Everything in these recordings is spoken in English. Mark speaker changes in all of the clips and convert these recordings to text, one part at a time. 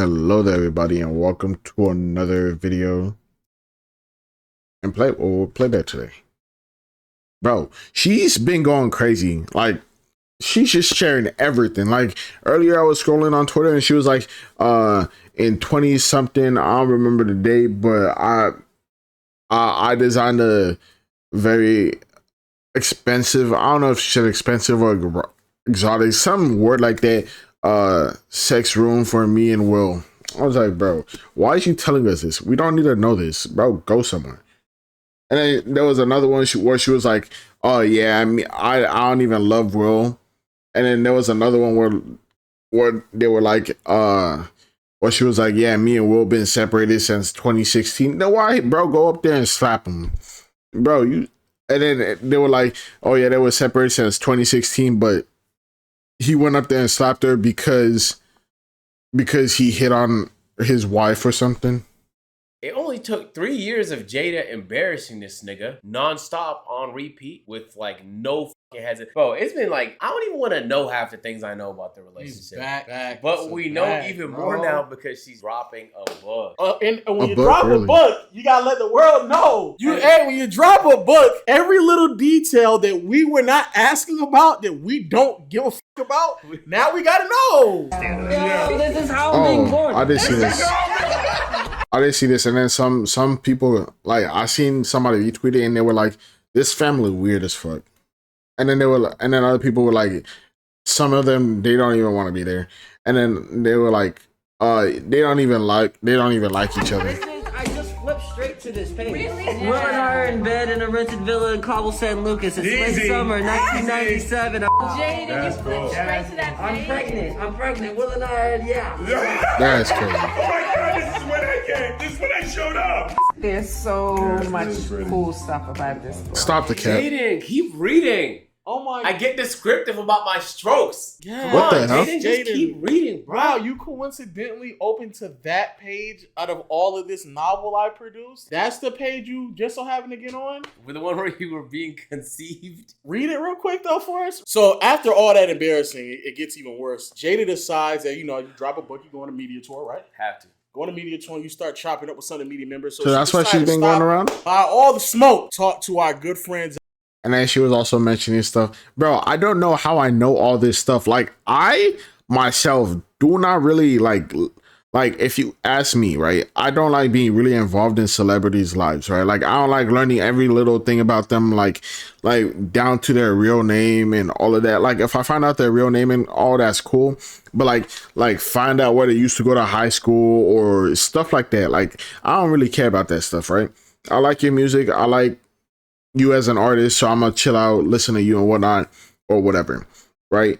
Speaker 1: Hello there, everybody, and welcome to another video and playback today. Bro, she's been going crazy. Like, she's just sharing everything. Like, earlier I was scrolling on Twitter and she was like, in 20 something, I don't remember the date, but I designed a very expensive, I don't know if she said expensive or exotic, some word like that, sex room for me and Will. I was like, bro, why is you telling us this? We don't need to know this, bro. Go somewhere. And then there was another one where she was like, oh yeah, I don't even love Will. And then there was another one where they were like, where she was like, yeah, me and Will been separated since 2016. No, why, bro? Go up there and slap him, bro. And then they were like, oh yeah, they were separated since 2016, but he went up there and slapped her because he hit on his wife or something.
Speaker 2: It only took 3 years of Jada embarrassing this nigga nonstop on repeat with like no fucking hesitation. Bro, it's been like, I don't even want to know half the things I know about the relationship. But we know even more now because she's dropping a book.
Speaker 3: And when you drop a book, you gotta let the world know. When you drop a book, every little detail that we were not asking about, that we don't give a fuck about, now we gotta know.
Speaker 4: This is how I'm being born.
Speaker 1: I didn't see this. I didn't see this, and then some people, like, I seen somebody retweet it and they were like, this family weird as fuck. And then other people were like, some of them, they don't even want to be there. And then they were like, they don't even like each other.
Speaker 4: I just flipped straight to this page. Will and I are in bed in a rented villa in Cabo San Lucas. It's late summer, 1997.
Speaker 5: Jada, you flipped straight to that page.
Speaker 4: I'm pregnant. Will and I are, yeah.
Speaker 1: That's crazy.
Speaker 6: Oh my God, this is when I came. This is when I showed up.
Speaker 5: There's so much cool stuff about this book.
Speaker 1: Stop the cat.
Speaker 2: Jaden, keep reading.
Speaker 3: Oh my!
Speaker 2: I get descriptive about my strokes.
Speaker 3: Yeah.
Speaker 1: What the hell?
Speaker 2: Jaden, just keep reading, bro.
Speaker 3: Wow, you coincidentally opened to that page out of all of this novel I produced. That's the page you just so happen to get on?
Speaker 2: With the one where you were being conceived.
Speaker 3: Read it real quick though for us. So after all that embarrassing, it gets even worse. Jada decides that, you drop a book, you go on a media tour, right?
Speaker 2: Have to.
Speaker 3: Go on a media tour, you start chopping up with some of the media members.
Speaker 1: So that's why she's been going around?
Speaker 3: All the smoke. Talk to our good friends.
Speaker 1: And then she was also mentioning stuff. Bro, I don't know how I know all this stuff. Like, I myself do not really like if you ask me, right, I don't like being really involved in celebrities' lives, right? Like, I don't like learning every little thing about them, like down to their real name and all of that. Like, if I find out their real name and all, that's cool. But like find out where they used to go to high school or stuff like that. Like, I don't really care about that stuff, right? I like your music. I like you as an artist, so I'm gonna chill out, listen to you and whatnot, or whatever, right?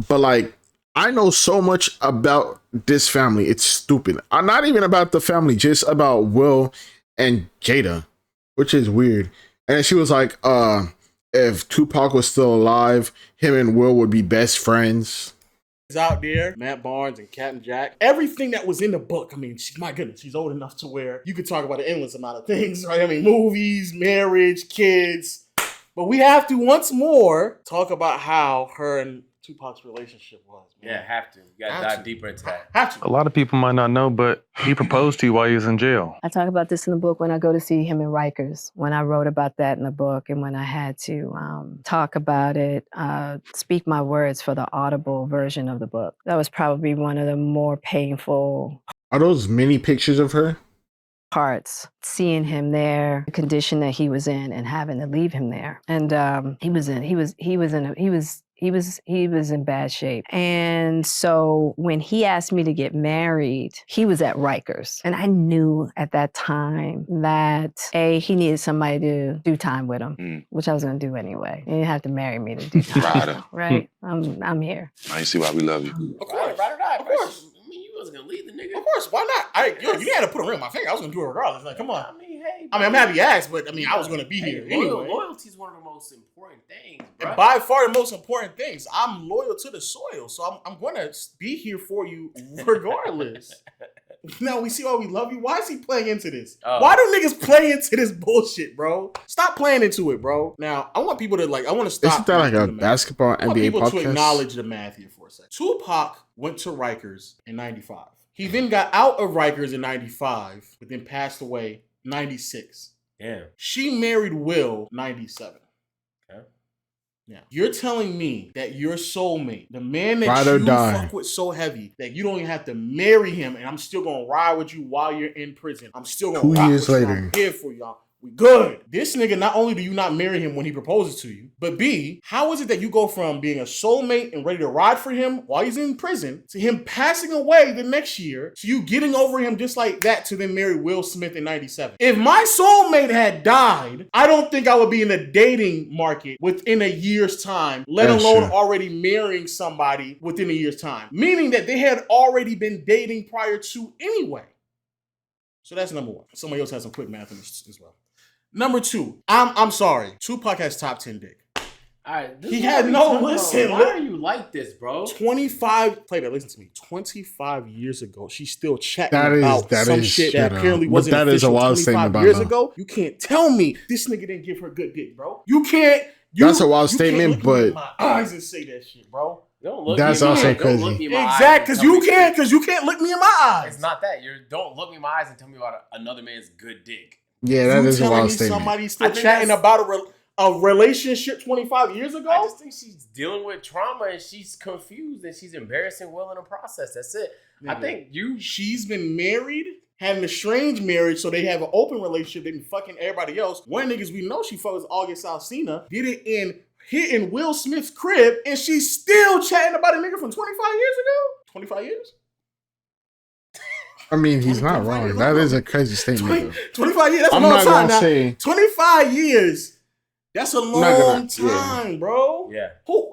Speaker 1: But like, I know so much about this family, it's stupid. I'm not even about the family, just about Will and Jada, which is weird. And she was like, if Tupac was still alive, him and Will would be best friends.
Speaker 3: Out there, Matt Barnes and Captain Jack, everything that was in the book. I mean, my goodness, she's old enough to where you could talk about an endless amount of things, right? I mean, movies, marriage, kids. But we have to once more talk about how her and Tupac's relationship was. Man.
Speaker 2: Yeah, have to. You gotta dive deeper into that.
Speaker 3: Have to.
Speaker 7: A lot of people might not know, but he proposed to you while he was in jail.
Speaker 8: I talk about this in the book when I go to see him in Rikers, when I wrote about that in the book, and when I had to talk about it, speak my words for the audible version of the book. That was probably one of the more painful.
Speaker 1: Are those many pictures of her?
Speaker 8: Parts, seeing him there, the condition that he was in, and having to leave him there. And he was in bad shape. And so when he asked me to get married, he was at Rikers. And I knew at that time that he needed somebody to do time with him, which I was gonna do anyway. You didn't have to marry me to do time. Right? I'm here.
Speaker 6: I see why we love you.
Speaker 3: Of course.
Speaker 2: Ride or die.
Speaker 3: Of course.
Speaker 2: I mean, you wasn't gonna leave the nigga.
Speaker 3: Of course, why not? You didn't have to put a ring on my finger. I was gonna do it regardless. Like, come on.
Speaker 2: I mean, hey.
Speaker 3: I'm happy you asked, but I mean, I was gonna be here anyway.
Speaker 2: Loyalty is one of the most important things, bro.
Speaker 3: And by far the most important things. I'm loyal to the soil, so I'm gonna be here for you regardless. Now we see why we love you. Why is he playing into this? Why do niggas play into this bullshit, bro? Stop playing into it, bro. Now I want people to I want to stop.
Speaker 1: Isn't that like a basketball NBA podcast?
Speaker 3: I want people to acknowledge the math here for a second. Tupac went to Rikers in '95. He then got out of Rikers in 95, but then passed away 96.
Speaker 2: Damn.
Speaker 3: She married Will 97.
Speaker 2: Okay.
Speaker 3: Yeah. You're telling me that your soulmate, the man that
Speaker 1: Ride or
Speaker 3: you
Speaker 1: die.
Speaker 3: fuck with so heavy, that you don't even have to marry him, and I'm still gonna ride with you while you're in prison. I'm still gonna
Speaker 1: 2
Speaker 3: rock
Speaker 1: years
Speaker 3: with you.
Speaker 1: later.
Speaker 3: I'm here for y'all. We good. This nigga, not only do you not marry him when he proposes to you, but B, how is it that you go from being a soulmate and ready to ride for him while he's in prison to him passing away the next year to you getting over him just like that to then marry Will Smith in 97? If my soulmate had died, I don't think I would be in the dating market within a year's time, let
Speaker 1: That's
Speaker 3: alone
Speaker 1: true.
Speaker 3: already marrying somebody within a year's time. Meaning that they had already been dating prior to anyway. So that's number one. Somebody else has some quick math in this as well. Number two, I'm sorry. Tupac has top 10 dick.
Speaker 2: All right.
Speaker 3: He had no listen.
Speaker 2: Why are you like this, bro?
Speaker 3: 25, Playback, listen to me. 25 years ago, she's still chatting
Speaker 1: That is-
Speaker 3: about
Speaker 1: that
Speaker 3: some
Speaker 1: is
Speaker 3: shit
Speaker 1: shit,
Speaker 3: that apparently
Speaker 1: but
Speaker 3: wasn't
Speaker 1: that is a
Speaker 3: official
Speaker 1: wild
Speaker 3: 25
Speaker 1: statement about
Speaker 3: years
Speaker 1: her.
Speaker 3: ago. You can't tell me this nigga didn't give her good dick, bro. You can't.
Speaker 1: That's a wild
Speaker 3: you can't
Speaker 1: statement,
Speaker 3: look me in
Speaker 1: but-
Speaker 3: my eyes and say that shit, bro.
Speaker 2: Don't look
Speaker 1: That's
Speaker 2: me in my
Speaker 1: also
Speaker 2: eyes. Don't look
Speaker 1: crazy.
Speaker 2: me in my eyes
Speaker 3: Exactly,
Speaker 2: and
Speaker 3: because
Speaker 2: tell
Speaker 3: you
Speaker 2: me-
Speaker 3: can't. Because you can't look me in my eyes.
Speaker 2: It's not that. Don't look me in my eyes and tell me about another man's good dick.
Speaker 1: Yeah, that
Speaker 3: You
Speaker 1: is a
Speaker 3: telling
Speaker 1: wild
Speaker 3: me
Speaker 1: statement.
Speaker 3: somebody's still
Speaker 2: I think
Speaker 3: chatting
Speaker 2: that's-
Speaker 3: about a relationship 25 years ago?
Speaker 2: I just think she's dealing with trauma and she's confused and she's embarrassing Will in the process. That's it. I
Speaker 3: Nigga.
Speaker 2: think you.
Speaker 3: She's been married, had an estranged marriage, so they have an open relationship. They been fucking everybody else. One niggas we know she fucks August Alsina, did it hitting Will Smith's crib, and she's still chatting about a nigga from 25 years ago? 25 years?
Speaker 1: I mean, he's not
Speaker 3: 25
Speaker 1: wrong.
Speaker 3: years
Speaker 1: That
Speaker 3: ago.
Speaker 1: is a crazy statement.
Speaker 3: 20, 25 years, that's
Speaker 1: I'm
Speaker 3: a long
Speaker 1: not
Speaker 3: time
Speaker 1: gonna
Speaker 3: now.
Speaker 1: say-
Speaker 3: 25 years, that's a
Speaker 1: not
Speaker 3: long
Speaker 1: gonna- yeah.
Speaker 3: time, bro.
Speaker 2: Yeah.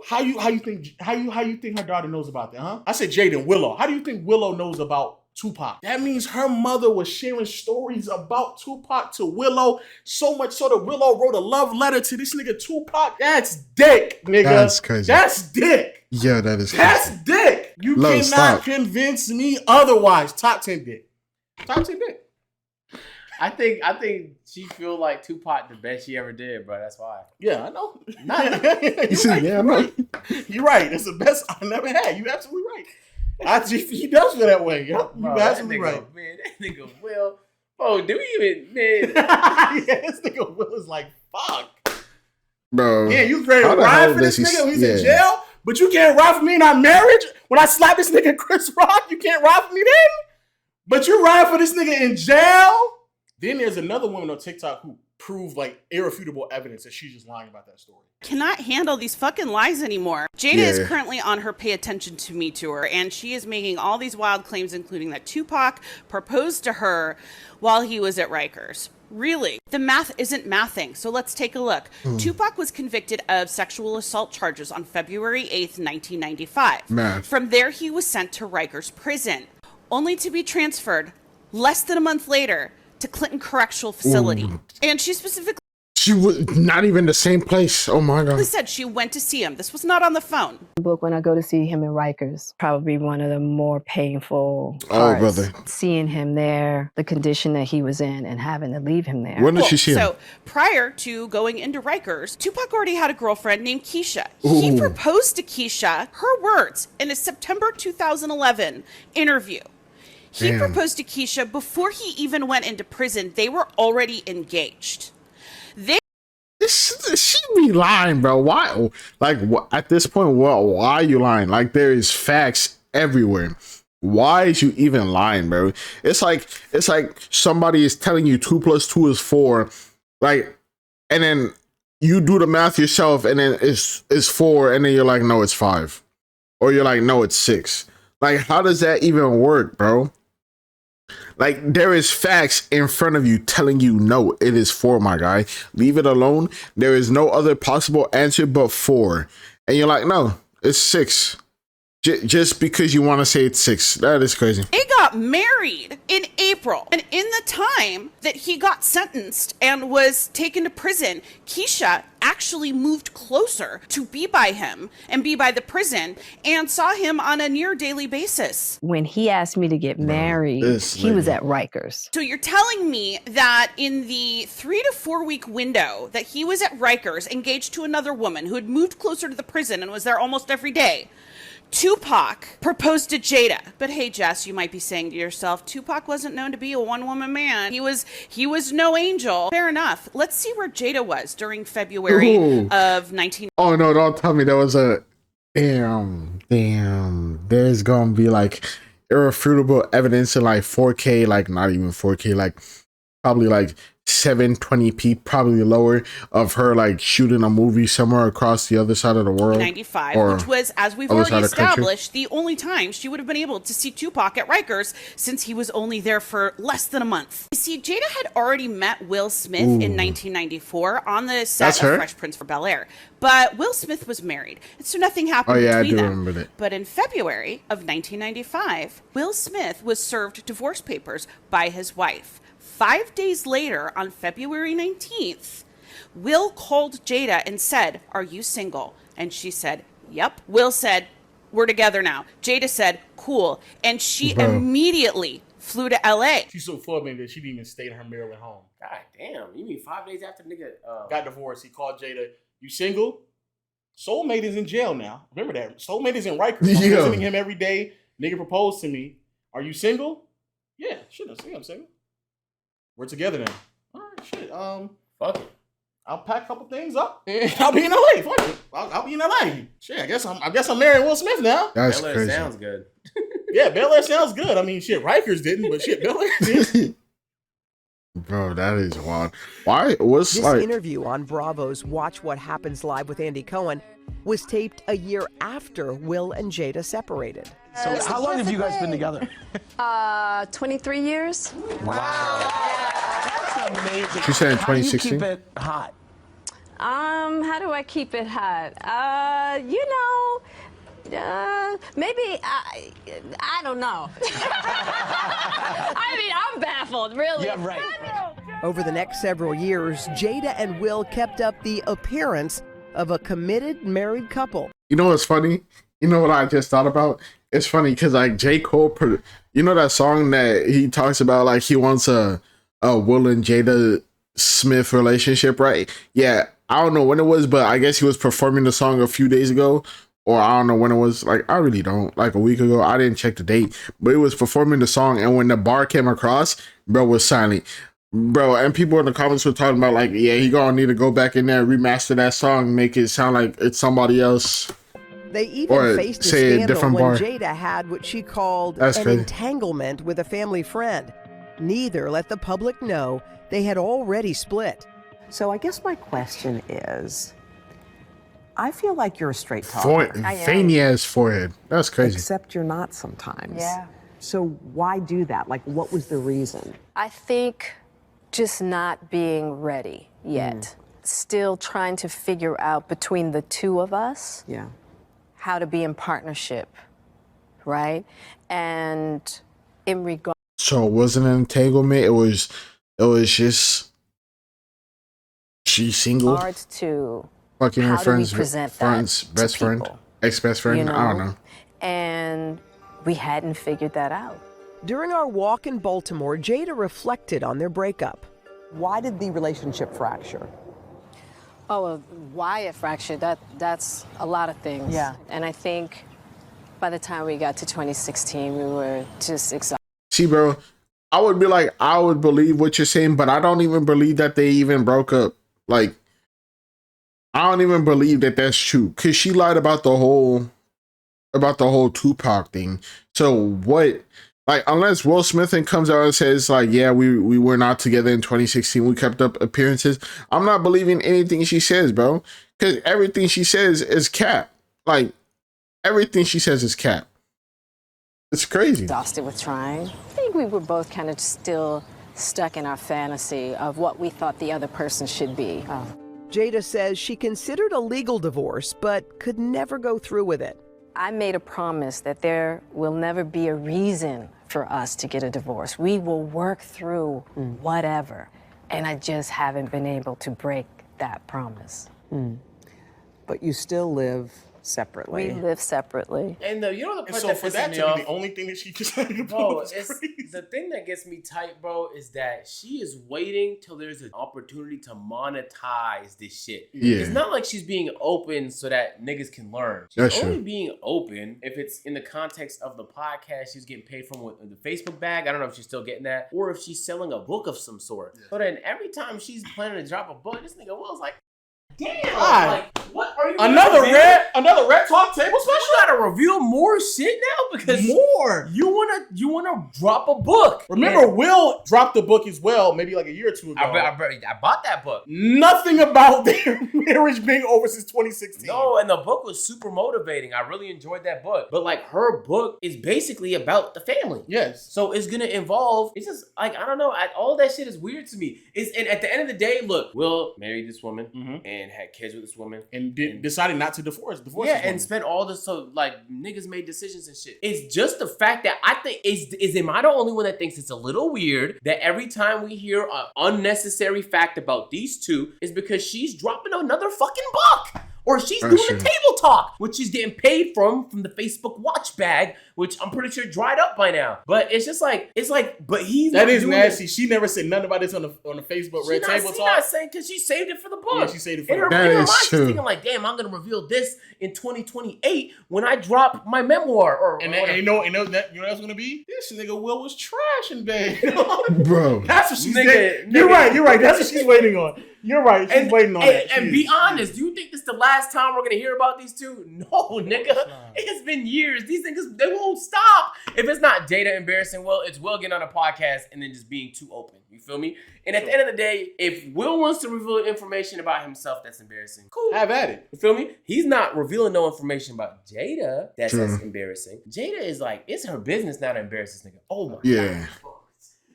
Speaker 3: How you think her daughter knows about that, huh? I said Jaden Willow. How do you think Willow knows about Tupac? That means her mother was sharing stories about Tupac to Willow, so much so that Willow wrote a love letter to this nigga Tupac. That's dick, nigga.
Speaker 1: That's crazy.
Speaker 3: That's dick.
Speaker 1: Yeah, that is
Speaker 3: That's
Speaker 1: crazy.
Speaker 3: dick. You
Speaker 1: Low,
Speaker 3: cannot
Speaker 1: stop.
Speaker 3: convince me otherwise. Top 10 dick. Top 10 dick.
Speaker 2: I think she feel like Tupac the best she ever did, bro. That's why.
Speaker 3: Yeah, I know.
Speaker 1: You said, yeah, I know.
Speaker 3: You're right. It's the best I never had. You're absolutely right. He does feel that way. Yep.
Speaker 2: Bro,
Speaker 3: You're
Speaker 2: that
Speaker 3: absolutely
Speaker 2: nigga,
Speaker 3: right.
Speaker 2: man. That nigga Will. Oh, do you even, man?
Speaker 3: Yeah, this nigga Will is like, fuck.
Speaker 1: Bro.
Speaker 3: Yeah, you ready to
Speaker 1: How the
Speaker 3: ride
Speaker 1: hell
Speaker 3: for this
Speaker 1: does he-
Speaker 3: nigga when he's in
Speaker 1: yeah.
Speaker 3: jail? But you can't ride for me in our marriage? When I slap this nigga Chris Rock, you can't ride for me then? But you ride for this nigga in jail? Then there's another woman on TikTok who proved like irrefutable evidence that she's just lying about that story.
Speaker 9: Cannot handle these fucking lies anymore. Jada
Speaker 1: Yeah.
Speaker 9: is currently on her Pay Attention to Me tour, and she is making all these wild claims, including that Tupac proposed to her while he was at Rikers. Really? The math isn't mathing, so let's take a look. Tupac was convicted of sexual assault charges on February 8th, 1995.
Speaker 1: Math.
Speaker 9: From there, he was sent to Rikers Prison, only to be transferred less than a month later to Clinton Correctional Facility. And she specifically
Speaker 1: She was not even the same place. Oh my God.
Speaker 9: said she went to see him. This was not on the phone.
Speaker 8: Book when I go to see him in Rikers, probably one of the more painful
Speaker 1: Oh,
Speaker 8: parts.
Speaker 1: brother.
Speaker 8: Seeing him there, the condition that he was in, and having to leave him there.
Speaker 1: When did she see him?
Speaker 9: So prior to going into Rikers, Tupac already had a girlfriend named Keisha. He
Speaker 1: Ooh.
Speaker 9: proposed to Keisha, her words, in a September 2011 interview. He
Speaker 1: Damn.
Speaker 9: proposed to Keisha before he even went into prison. They were already engaged.
Speaker 1: She be lying, bro. Why? Like, at this point, why are you lying? Like, there is facts everywhere. Why is you even lying, bro? It's like somebody is telling you 2 + 2 is 4, like, and then you do the math yourself, and then it's 4, and then you're like, no, it's 5, or you're like, no, it's 6. Like, how does that even work, bro? Like, there is facts in front of you telling you, no, it is 4, my guy. Leave it alone. There is no other possible answer but 4. And you're like, no, it's 6. Just because you want to say it's 6. That is crazy.
Speaker 9: They got married in April. And in the time that he got sentenced and was taken to prison, Keisha actually moved closer to be by him and be by the prison and saw him on a near daily basis.
Speaker 8: When he asked me to get married,
Speaker 1: this
Speaker 8: he was
Speaker 1: lady.
Speaker 8: at Rikers.
Speaker 9: So you're telling me that in the 3 to 4 week window that he was at Rikers, engaged to another woman who had moved closer to the prison and was there almost every day, Tupac proposed to Jada. But hey, Jess, you might be saying to yourself, Tupac wasn't known to be a one-woman man. He was no angel. Fair enough. Let's see where Jada was during February of 19...
Speaker 1: Oh, no, don't tell me there was a... Damn. There's gonna be like irrefutable evidence in like 4K, like not even 4K, like probably like 720p, probably lower, of her like shooting a movie somewhere across the other side of the world.
Speaker 9: 95, which was, as we've already established, the only time she would have been able to see Tupac at Rikers since he was only there for less than a month. You see, Jada had already met Will Smith in 1994 on the set of Fresh Prince of Bel-Air. But Will Smith was married, and so nothing happened between them. Remember that. But in February of 1995, Will Smith was served divorce papers by his wife. 5 days later, on February 19th, Will called Jada and said, "Are you single?" And she said, "Yep." Will said, "We're together now." Jada said, "Cool." And she immediately flew to LA.
Speaker 3: She's so full of me that she didn't even stay in her Maryland home.
Speaker 2: God damn. You mean 5 days after nigga
Speaker 3: got divorced, he called Jada, "You single?" Soulmate is in jail now. Remember that. Soulmate is in Rikers. I'm visiting him every day. Nigga proposed to me. "Are you single?" "Yeah, shit, I'm single. We're together now." "All right, shit.
Speaker 2: Fuck it.
Speaker 3: I'll pack a couple things up and I'll be in LA. Fuck it. I'll be in LA. Shit, I guess I'm marrying Will Smith now."
Speaker 1: That's
Speaker 2: Bel-Air
Speaker 1: crazy.
Speaker 2: sounds good.
Speaker 3: Yeah, Bel-Air sounds good. I mean, shit, Rikers didn't, but shit, Bel-Air did.
Speaker 1: Bro, that is wild. Why? What's
Speaker 10: This
Speaker 1: like...
Speaker 10: interview on Bravo's Watch What Happens Live with Andy Cohen was taped a year after Will and Jada separated.
Speaker 11: So how long have you guys been together?
Speaker 8: 23 years.
Speaker 11: Wow. That's amazing.
Speaker 1: She said in
Speaker 11: How do you
Speaker 1: 2016?
Speaker 11: keep it hot?
Speaker 8: How do I keep it hot? Maybe I don't know. I mean, I'm baffled, really.
Speaker 11: Yeah, right.
Speaker 10: Over the next several years, Jada and Will kept up the appearance of a committed married couple.
Speaker 1: You know what's funny? You know what I just thought about? It's funny because like J. Cole, you know that song that he talks about, like he wants a Will and Jada Smith relationship, right? Yeah, I don't know when it was, but I guess he was performing the song a few days ago, or I don't know when it was. Like, I really don't. Like a week ago, I didn't check the date, but he was performing the song, and when the bar came across, bro was silent. Bro, and people in the comments were talking about like, yeah, he gonna need to go back in there, remaster that song, make it sound like it's somebody else.
Speaker 10: They even faced a scandal when Jada had what she called an entanglement with a family friend. Neither let the public know they had already split.
Speaker 5: So I guess my question is, I feel like you're a straight talker.
Speaker 1: Veiny ass forehead. That's crazy.
Speaker 5: Except you're not sometimes.
Speaker 8: Yeah.
Speaker 5: So why do that? Like, what was the reason?
Speaker 8: I think just not being ready yet. Still trying to figure out between the two of us how to be in partnership, right? And in regard...
Speaker 1: So it wasn't an entanglement. It was just she's single.
Speaker 8: To
Speaker 1: fucking her friend's best friend,
Speaker 8: people,
Speaker 1: ex-best friend.
Speaker 8: you know?
Speaker 1: I don't know.
Speaker 8: And we hadn't figured that out.
Speaker 10: During our walk in Baltimore, Jada reflected on their breakup.
Speaker 5: Why did the relationship fracture?
Speaker 8: Oh, why it fractured? That's a lot of things.
Speaker 5: Yeah.
Speaker 8: And I think by the time we got to 2016, we were just exhausted.
Speaker 1: See, bro, I would be like, I would believe what you're saying, but I don't even believe that they even broke up. Like, I don't even believe that that's true, because she lied about the whole Tupac thing. So what? Like, unless Will Smith comes out and says like, yeah, we were not together in 2016, we kept up appearances, I'm not believing anything she says, bro, because everything she says is cap. Like, everything she says is cap. It's crazy.
Speaker 8: Exhausted with trying. I think we were both kind of still stuck in our fantasy of what we thought the other person should be.
Speaker 10: Jada says she considered a legal divorce, but could never go through with it.
Speaker 8: I made a promise that there will never be a reason for us to get a divorce. We will work through whatever. And I just haven't been able to break that promise.
Speaker 5: But you still live separately.
Speaker 8: We live separately.
Speaker 2: And you know the part
Speaker 3: so
Speaker 2: that
Speaker 3: for
Speaker 2: pisses
Speaker 3: that
Speaker 2: me
Speaker 3: to
Speaker 2: off,
Speaker 3: be the only thing that she decided to
Speaker 2: bro,
Speaker 3: post is crazy.
Speaker 2: the thing that gets me tight, bro, is that she is waiting till there's an opportunity to monetize this shit.
Speaker 1: Yeah.
Speaker 2: It's not like she's being open so that niggas can learn. She's
Speaker 1: That's
Speaker 2: only
Speaker 1: true.
Speaker 2: being open if it's in the context of the podcast she's getting paid from with the Facebook bag. I don't know if she's still getting that, or if she's selling a book of some sort. So then every time she's planning to drop a book, this nigga Will's like, damn, like, what are you
Speaker 3: another red talk table special?
Speaker 2: You gotta reveal more shit now because you wanna drop a book.
Speaker 3: Remember, Will dropped the book as well, maybe like a year or two ago.
Speaker 2: I bought that book.
Speaker 3: Nothing about their marriage being over since 2016.
Speaker 2: No, and the book was super motivating. I really enjoyed that book. But like her book is basically about the family.
Speaker 3: Yes.
Speaker 2: So it's gonna involve. It's just like I don't know. All that shit is weird to me. And at the end of the day, look, Will married this woman and had kids with this woman
Speaker 3: and decided not to divorce.
Speaker 2: Yeah, and spent all this so like niggas made decisions and shit. It's just the fact that I think am I the only one that thinks it's a little weird that every time we hear an unnecessary fact about these two is because she's dropping another fucking book. Or she's doing a table talk, which she's getting paid from the Facebook watch bag, which I'm pretty sure dried up by now. But it's just like, but he's
Speaker 3: that is nasty. She never said nothing about this on the Facebook red table talk.
Speaker 2: She's not saying because she saved it for the book.
Speaker 3: Yeah, she saved it for the book.
Speaker 2: In her mind, she's thinking like, damn, I'm gonna reveal this in 2028 when I drop my memoir.
Speaker 3: You know what's gonna be? This nigga Will was trash in bed.
Speaker 1: Bro.
Speaker 3: That's what she's saying. You're right. That's what she's waiting on. You're right. She's waiting on that.
Speaker 2: And be honest, do you think this is the last time we're gonna hear about these two? No, nigga. It's been years. These niggas, they won't stop. If it's not Jada embarrassing Will, it's Will getting on a podcast and then just being too open. You feel me? And at the end of the day, if Will wants to reveal information about himself that's embarrassing, cool.
Speaker 3: Have at it.
Speaker 2: You feel me? He's not revealing no information about Jada that's embarrassing. Jada is like, it's her business now to embarrass this nigga. Oh my God.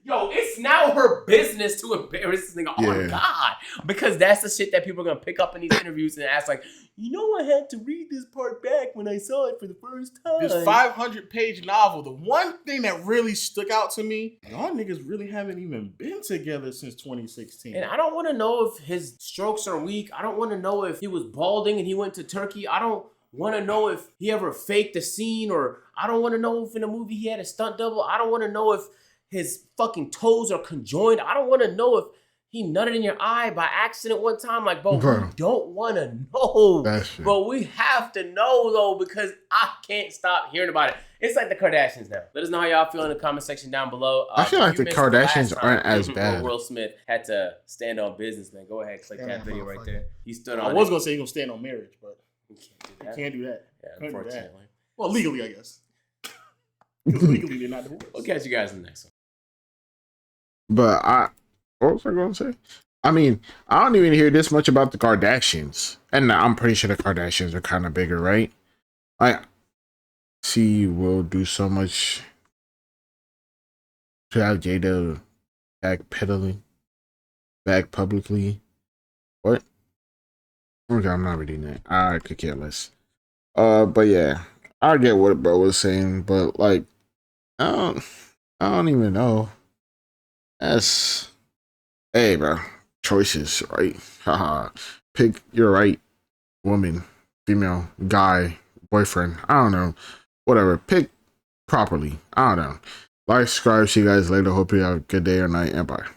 Speaker 2: Yo, it's now her business to embarrass this nigga. Oh my God. Because that's the shit that people are going to pick up in these interviews and ask like, you know, I had to read this part back when I saw it for the first time.
Speaker 3: This 500-page novel, the one thing that really stuck out to me, y'all niggas really haven't even been together since 2016.
Speaker 2: And I don't want to know if his strokes are weak. I don't want to know if he was balding and he went to Turkey. I don't want to know if he ever faked a scene, or I don't want to know if in a movie he had a stunt double. I don't want to know if his fucking toes are conjoined. I don't want to know if he nutted in your eye by accident one time. Like, bro, we don't want to know. But we have to know, though, because I can't stop hearing about it. It's like the Kardashians now. Let us know how y'all feel in the comment section down below.
Speaker 1: I feel like the Kardashians aren't as bad.
Speaker 2: Will Smith had to stand on business, man. Go ahead, click that video right there. He stood on
Speaker 3: I was going to say he's going to stand on marriage, but
Speaker 2: you can't do that.
Speaker 3: You can't do that.
Speaker 2: Yeah, unfortunately.
Speaker 3: Well, legally, I guess. Because legally, they're not divorced.
Speaker 2: We'll catch you guys in the next one.
Speaker 1: But what was I going to say? I mean, I don't even hear this much about the Kardashians. And I'm pretty sure the Kardashians are kind of bigger, right? I see Will do so much to have Jada back publicly. What? Okay, I'm not reading that. I could care less. But yeah, I get what bro was saying, but like, I don't even know. Hey, bro. Choices, right? Haha. Pick your right woman, female, guy, boyfriend. I don't know. Whatever. Pick properly. I don't know. Like, subscribe. See you guys later. Hope you have a good day or night, and bye.